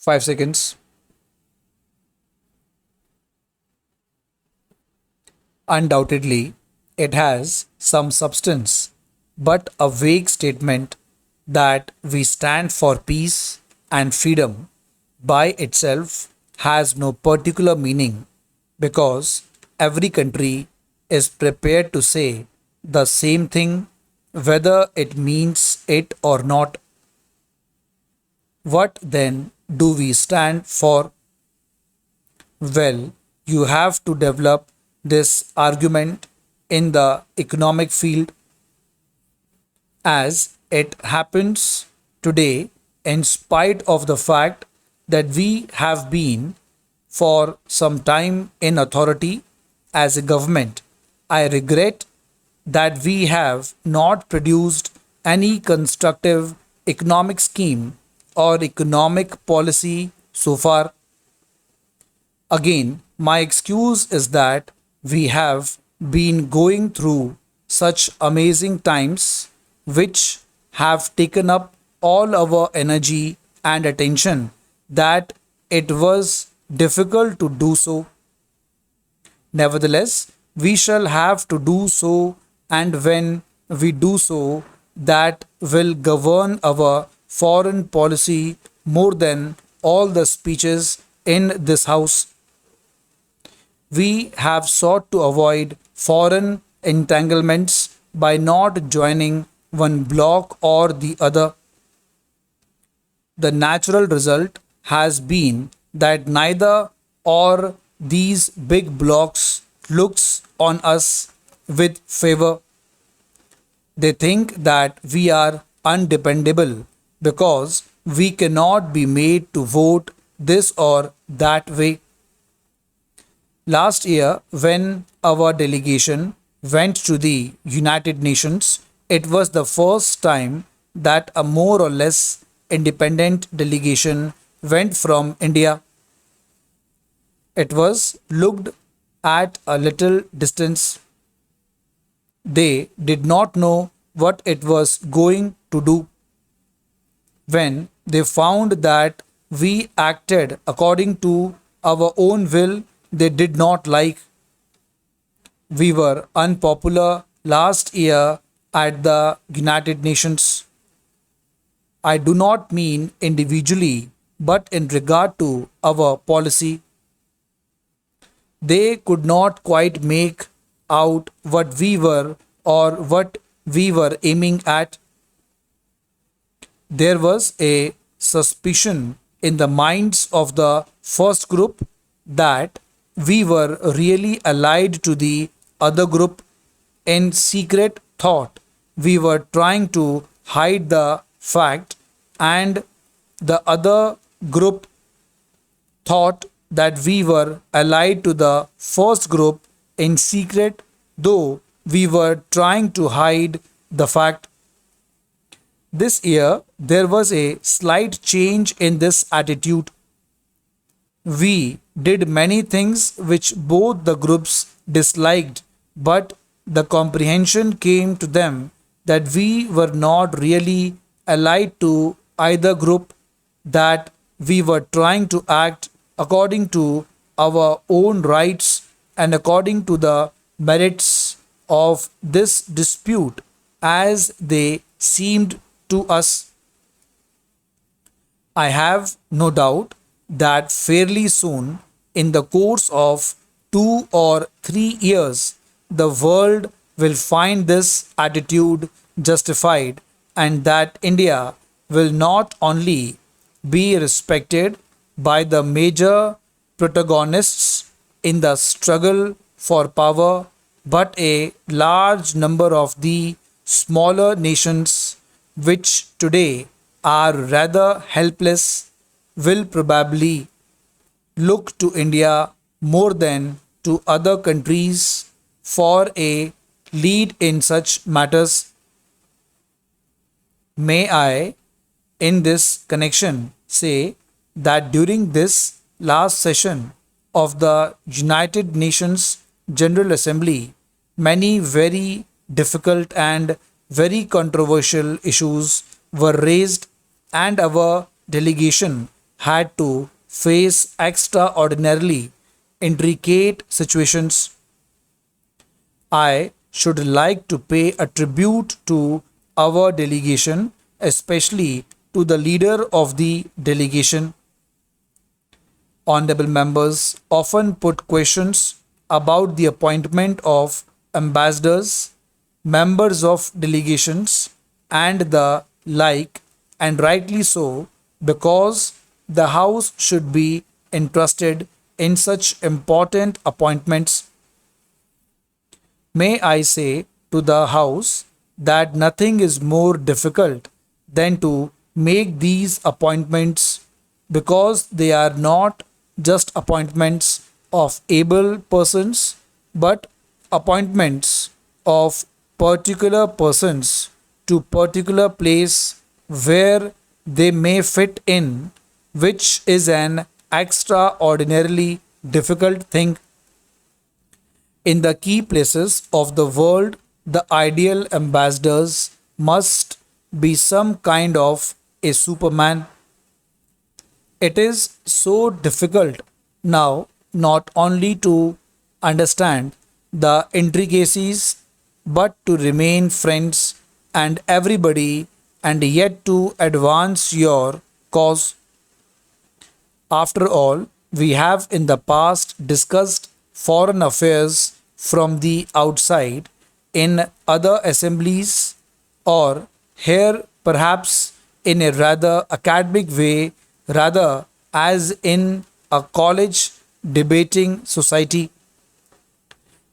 5 seconds. Undoubtedly, it has some substance, but a vague statement that we stand for peace and freedom by itself has no particular meaning because every country is prepared to say the same thing whether it means it or not. What then do we stand for? Well, you have to develop this argument in the economic field as it happens today, in spite of the fact that we have been for some time in authority as a government. I regret that we have not produced any constructive economic scheme or economic policy so far. Again, my excuse is that we have been going through such amazing times which have taken up all our energy and attention that it was difficult to do so. Nevertheless, we shall have to do so, and when we do so, that will govern our foreign policy more than all the speeches in this house. We have sought to avoid foreign entanglements by not joining one bloc or the other. The natural result has been that neither or these big blocs looks on us with favor. They think that we are undependable because we cannot be made to vote this or that way. Last year, when our delegation went to the United Nations, it was the first time that a more or less independent delegation went from India. It was looked at a little distance. They did not know what it was going to do. When they found that we acted according to our own will, they did not like. We were unpopular last year at the United Nations. I do not mean individually, but in regard to our policy. They could not quite make out what we were or what we were aiming at. There was a suspicion in the minds of the first group that we were really allied to the other group. In secret thought we were trying to hide the fact, and the other group thought that we were allied to the first group in secret, though we were trying to hide the fact. This year, there was a slight change in this attitude. We did many things which both the groups disliked, but the comprehension came to them that we were not really allied to either group, that we were trying to act according to our own rights and according to the merits of this dispute as they seemed to us. I have no doubt that fairly soon, in the course of 2 or 3 years, the world will find this attitude justified, and that India will not only be respected by the major protagonists in the struggle for power, but a large number of the smaller nations, which today are rather helpless, will probably look to India more than to other countries for a lead in such matters. May I, in this connection, say that during this last session of the United Nations General Assembly, many very difficult and very controversial issues were raised, and our delegation had to face extraordinarily intricate situations, I should like to pay a tribute to our delegation, especially to the leader of the delegation. Honorable members often put questions about the appointment of ambassadors, members of delegations, and the like, and rightly so, because the House should be entrusted in such important appointments. May I say to the House that nothing is more difficult than to make these appointments, because they are not just appointments of able persons but appointments of particular persons to particular place where they may fit in, which is an extraordinarily difficult thing. In the key places of the world, the ideal ambassadors must be some kind of a superman. It is so difficult now not only to understand the intricacies but to remain friends and everybody and yet to advance your cause. After all, we have in the past discussed foreign affairs from the outside in other assemblies, or here perhaps in a rather academic way, rather as in a college debating society.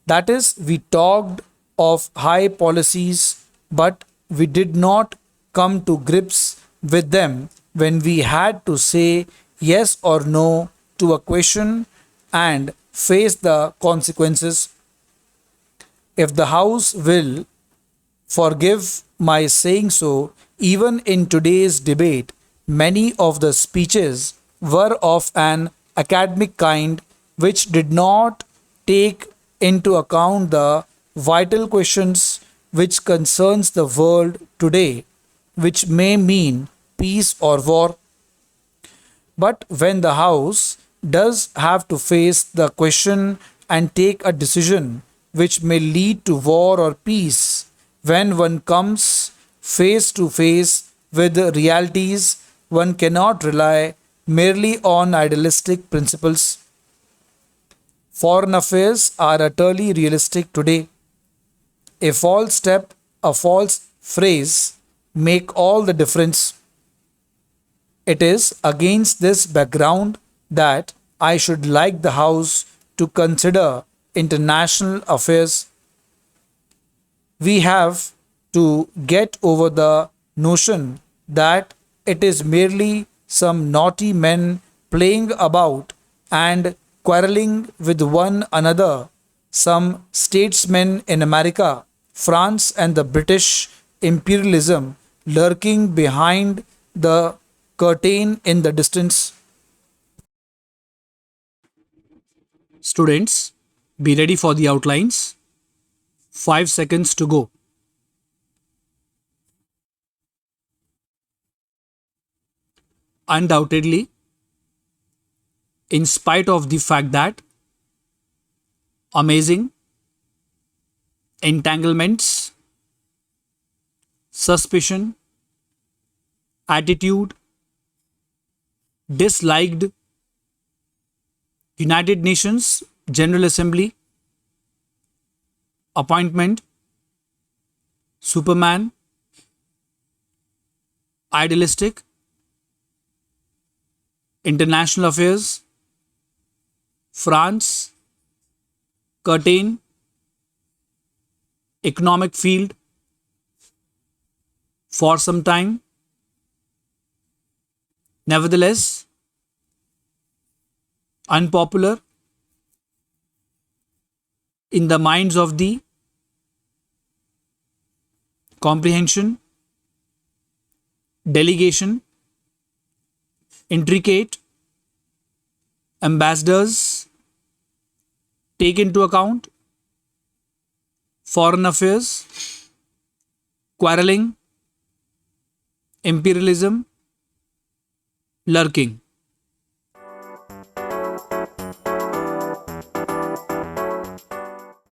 That is, we talked of high policies, but we did not come to grips with them when we had to say yes or no to a question and face the consequences. If the House will forgive my saying so, even in today's debate, many of the speeches were of an academic kind which did not take into account the vital questions which concerns the world today, which may mean peace or war. But when the House does have to face the question and take a decision which may lead to war or peace, when one comes face to face with the realities, one cannot rely merely on idealistic principles. Foreign affairs are utterly realistic today. A false step, a false phrase make all the difference. It is against this background that I should like the House to consider international affairs. We have to get over the notion that it is merely some naughty men playing about and quarreling with one another, some statesmen in America, France, and the British imperialism lurking behind the curtain in the distance. Students, be ready for the outlines. 5 seconds to go. Undoubtedly, in spite of the fact that amazing entanglements, suspicion, attitude, disliked United Nations General Assembly, appointment, Superman, idealistic, international affairs, France, curtain, economic field, for some time. Nevertheless, unpopular in the minds of the comprehension, delegation, intricate, ambassadors, take into account, foreign affairs, quarreling, imperialism, lurking.